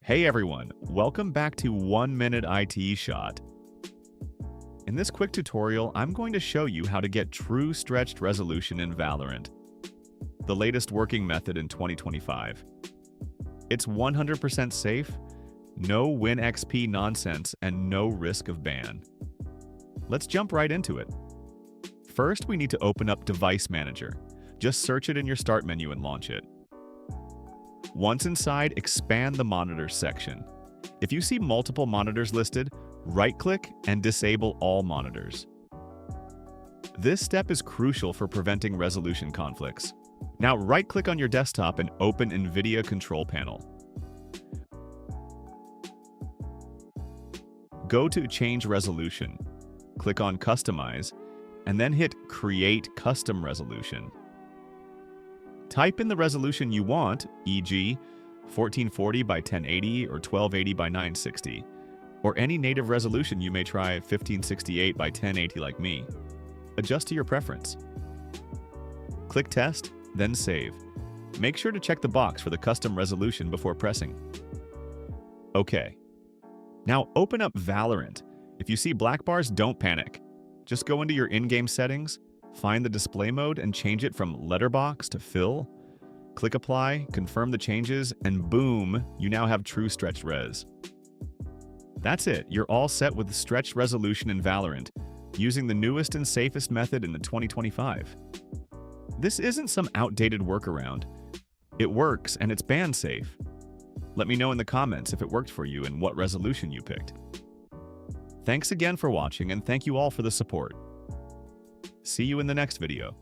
Hey everyone, welcome back to 1 Minute IT Shot. In this quick tutorial, I'm going to show you how to get true stretched resolution in Valorant, the latest working method in 2025. It's 100% safe, no WinXP nonsense, and no risk of ban. Let's jump right into it. First, we need to open up Device Manager. Just search it in your Start menu and launch it. Once inside, expand the Monitors section. If you see multiple monitors listed, right-click and disable all monitors. This step is crucial for preventing resolution conflicts. Now right-click on your desktop and open NVIDIA Control Panel. Go to Change Resolution, click on Customize, and then hit Create Custom Resolution. Type in the resolution you want, e.g., 1440 by 1080 or 1280 by 960, or any native resolution you may try 1568 by 1080 like me. Adjust to your preference. Click Test, then Save. Make sure to check the box for the custom resolution before pressing. OK. Now open up Valorant. If you see black bars, don't panic. Just go into your in-game settings, find the display mode and change it from letterbox to fill. Click Apply, confirm the changes, and boom, you now have true stretched res. That's it, you're all set with stretched resolution in Valorant, using the newest and safest method in the 2025. This isn't some outdated workaround. It works and it's band safe. Let me know in the comments if it worked for you and what resolution you picked. Thanks again for watching and thank you all for the support. See you in the next video.